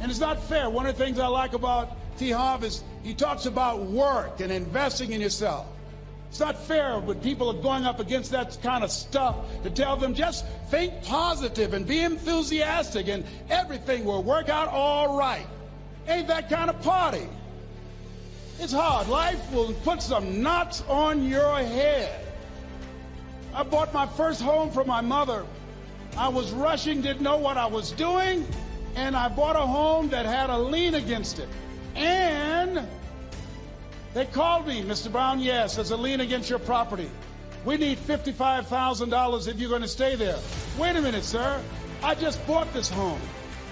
And it's not fair. One of the things I like about T. Harv is he talks about work and investing in yourself. It's not fair when people are going up against that kind of stuff to tell them just think positive and be enthusiastic and everything will work out all right. Ain't that kind of party. It's hard. Life will put some knots on your head. I bought my first home for my mother. I was rushing, didn't know what I was doing, and I bought a home that had a lien against it. And they called me, Mr. Brown, yes, there's a lien against your property. We need $55,000 if you're going to stay there. Wait a minute, sir. I just bought this home.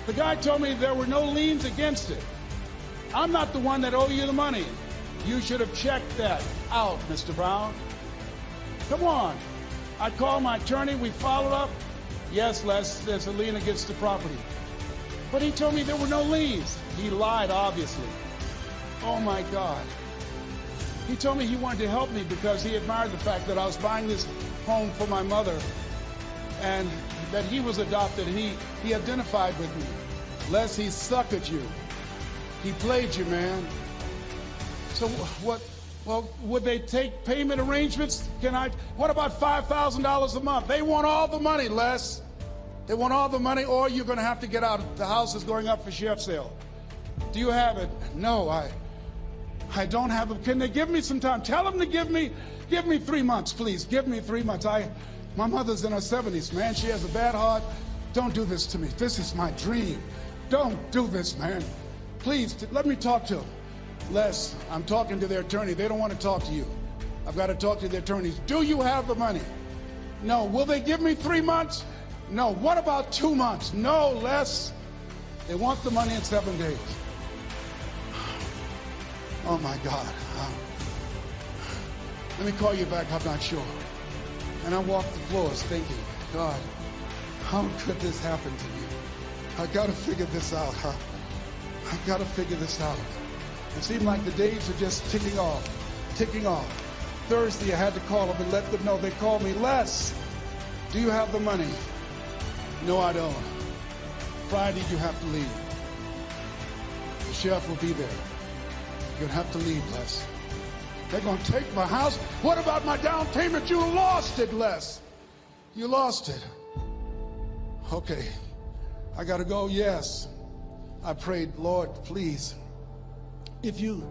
The guy told me there were no liens against it. I'm not the one that owe you the money. You should have checked that out, Mr. Brown. Come on. I called my attorney. We followed up. Yes, Les, there's a lien against the property. But he told me there were no liens. He lied, obviously. Oh, my God. He told me he wanted to help me because he admired the fact that I was buying this home for my mother and that he was adopted, and he identified with me. Les, he suckered you. He played you, man. So what? Well, would they take payment arrangements? What about $5,000 a month? They want all the money, Les. They want all the money, or you're going to have to get out. The house is going up for sheriff's sale. Do you have it? No, I don't have it. Can they give me some time? Tell them to give me 3 months, please. Give me 3 months. My mother's in her 70s, man. She has a bad heart. Don't do this to me. This is my dream. Don't do this, man. Please, let me talk to them. Les, I'm talking to their attorney. They don't want to talk to you. I've got to talk to their attorneys. Do you have the money? No. Will they give me 3 months? No. What about 2 months? No, Les. They want the money in 7 days. Oh, my God. Let me call you back. I'm not sure. And I walked the floors thinking, God, how could this happen to me? I got to figure this out, huh? I got to figure this out. It seemed like the days are just ticking off, ticking off. Thursday, I had to call them and let them know. They called me, Les, do you have the money? No, I don't. Friday, you have to leave. The sheriff will be there. You'll have to leave, Les. They're going to take my house. What about my down payment? You lost it, Les. You lost it. Okay. I got to go. Yes. I prayed, Lord, please, if you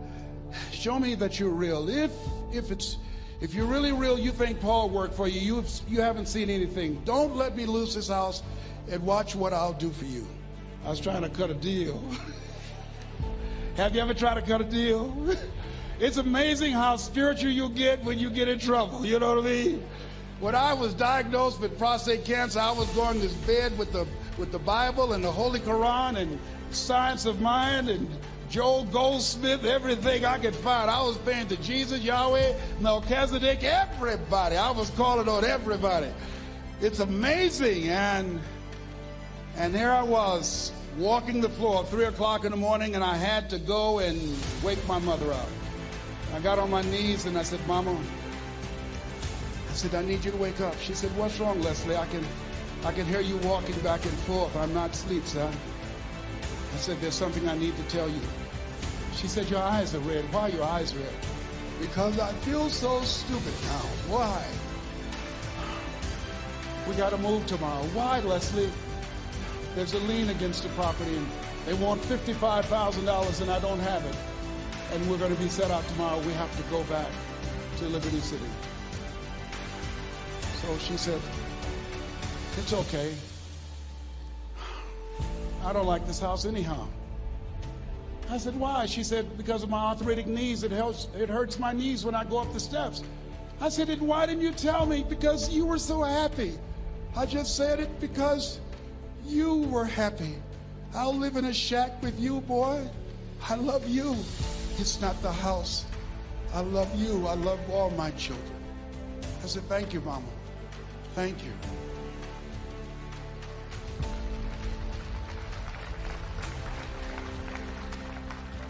show me that you're real, if you're really real, you think Paul worked for you, you haven't seen anything. Don't let me lose this house and watch what I'll do for you. I was trying to cut a deal. Have you ever tried to cut a deal? It's amazing how spiritual you get when you get in trouble. You know what I mean? When I was diagnosed with prostate cancer, I was going to bed with the Bible and the Holy Quran and Science of Mind and Joel Goldsmith, everything I could find. I was paying to Jesus, Yahweh, Melchizedek, everybody. I was calling on everybody. It's amazing. And there I was, walking the floor at 3 o'clock in the morning, and I had to go and wake my mother up. I got on my knees and I said, Mama, I said, I need you to wake up. She said, what's wrong, Leslie? I can hear you walking back and forth. I'm not asleep, son. I said, there's something I need to tell you. She said, your eyes are red. Why are your eyes red? Because I feel so stupid now. Why? We got to move tomorrow. Why, Leslie? There's a lien against the property, and they want $55,000, and I don't have it. And we're going to be set out tomorrow. We have to go back to Liberty City. So she said, it's okay. I don't like this house anyhow. I said, why? She said, because of my arthritic knees, it hurts my knees when I go up the steps. I said, and why didn't you tell me? Because you were so happy. I just said it because you were happy. I'll live in a shack with you, boy. I love you. It's not the house. I love you. I love all my children. I said, thank you, Mama. Thank you.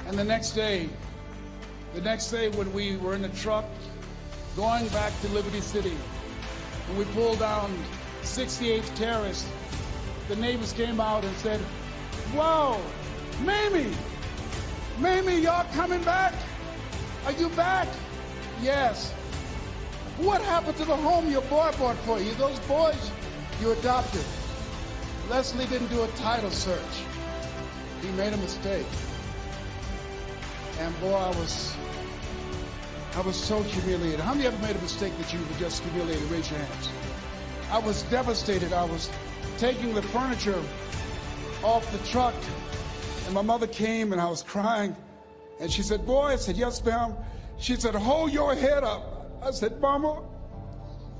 And the next day when we were in the truck going back to Liberty City, and we pulled down 68th Terrace, the neighbors came out and said, whoa, Mamie! Mamie, y'all coming back? Are you back? Yes. What happened to the home your boy bought for you? Those boys you adopted. Leslie didn't do a title search. He made a mistake. And boy, I was so humiliated. How many ever made a mistake that you were just humiliated? Raise your hands. I was devastated. I was taking the furniture off the truck, and my mother came, and I was crying. And she said, boy, I said, yes, ma'am. She said, hold your head up. I said, Mama,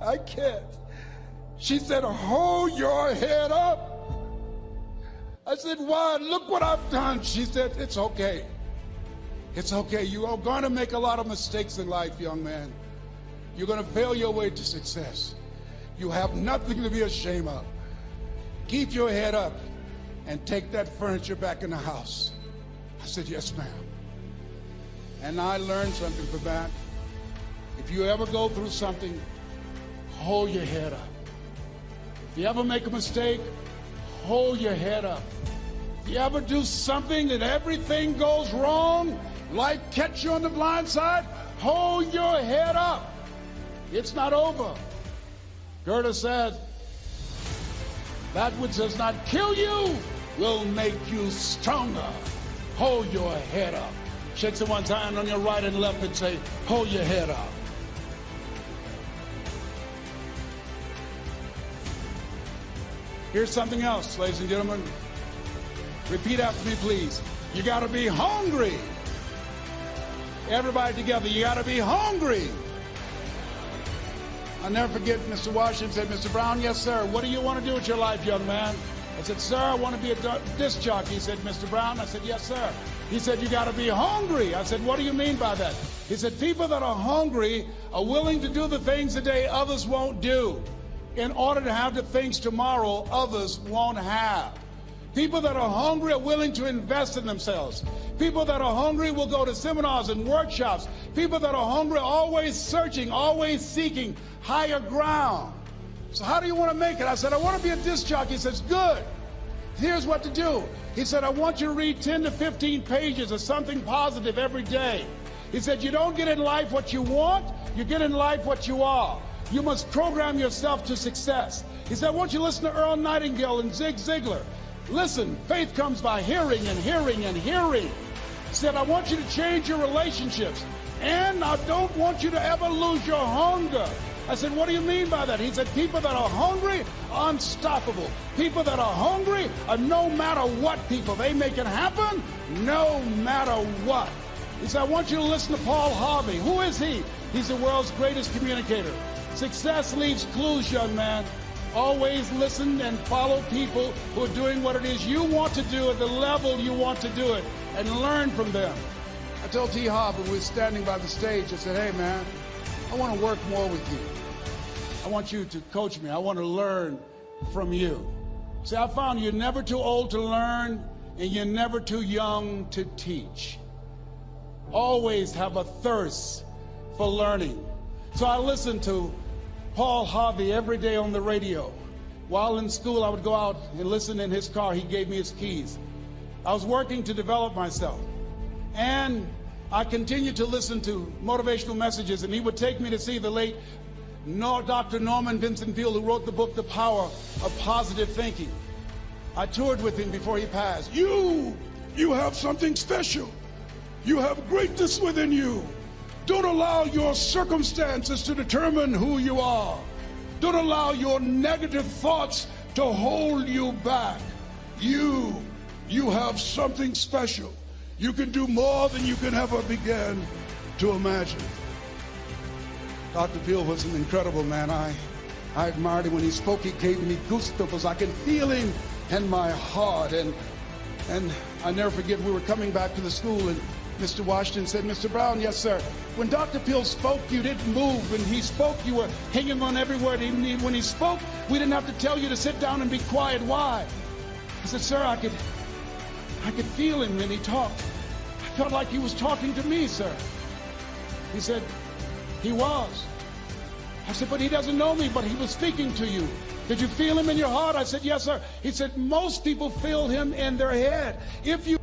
I can't. She said, hold your head up. I said, why? Look what I've done. She said, it's okay. It's okay. You are going to make a lot of mistakes in life, young man. You're going to fail your way to success. You have nothing to be ashamed of. Keep your head up and take that furniture back in the house. I said, yes, ma'am. And I learned something from that. If you ever go through something, hold your head up. If you ever make a mistake, hold your head up. If you ever do something that everything goes wrong, life catch you on the blind side, hold your head up. It's not over. Goethe said, that which does not kill you will make you stronger. Hold your head up. Shake someone's hand on your right and left and say, hold your head up. Here's something else, ladies and gentlemen. Repeat after me, please. You got to be hungry. Everybody together, you got to be hungry. I'll never forget Mr. Washington said, Mr. Brown, yes, sir. What do you want to do with your life, young man? I said, sir, I want to be a disc jockey. He said, Mr. Brown? I said, yes, sir. He said, you got to be hungry. I said, what do you mean by that? He said, people that are hungry are willing to do the things today others won't do in order to have the things tomorrow others won't have. People that are hungry are willing to invest in themselves. People that are hungry will go to seminars and workshops. People that are hungry are always searching, always seeking higher ground. So how do you want to make it? I said, I want to be a disc jockey. He says, good. Here's what to do. He said, I want you to read 10 to 15 pages of something positive every day. He said, you don't get in life what you want, you get in life what you are. You must program yourself to success. He said, I want you to listen to Earl Nightingale and Zig Ziglar. Listen, faith comes by hearing and hearing and hearing. He said, I want you to change your relationships. And I don't want you to ever lose your hunger. I said, what do you mean by that? He said, people that are hungry are unstoppable. People that are hungry are no matter what people. They make it happen no matter what. He said, I want you to listen to Paul Harvey. Who is he? He's the world's greatest communicator. Success leaves clues, young man. Always listen and follow people who are doing what it is you want to do at the level you want to do it, and learn from them. I told T. Harv when we were standing by the stage, I said, hey man, I want to work more with you. I want you to coach me. I want to learn from you. See, I found you're never too old to learn, and you're never too young to teach. Always have a thirst for learning. So I listened to Paul Harvey every day on the radio. While in school, I would go out and listen in his car. He gave me his keys. I was working to develop myself. And I continued to listen to motivational messages, and he would take me to see the late Dr. Norman Vincent Peale, who wrote the book, The Power of Positive Thinking. I toured with him before he passed. You have something special. You have greatness within you. Don't allow your circumstances to determine who you are. Don't allow your negative thoughts to hold you back. You have something special. You can do more than you can ever begin to imagine. Dr. Peale was an incredible man. I admired him when he spoke. He gave me goosebumps. I can feel him in my heart. And I never forget, we were coming back to the school, and Mr. Washington said, Mr. Brown, yes, sir. When Dr. Peale spoke, you didn't move. When he spoke, you were hanging on every word. When he spoke, we didn't have to tell you to sit down and be quiet. Why? I said, sir, I could feel him when he talked. I felt like he was talking to me, sir. He said, he was. I said, but he doesn't know me, but he was speaking to you. Did you feel him in your heart? I said, yes, sir. He said, most people feel him in their head. If you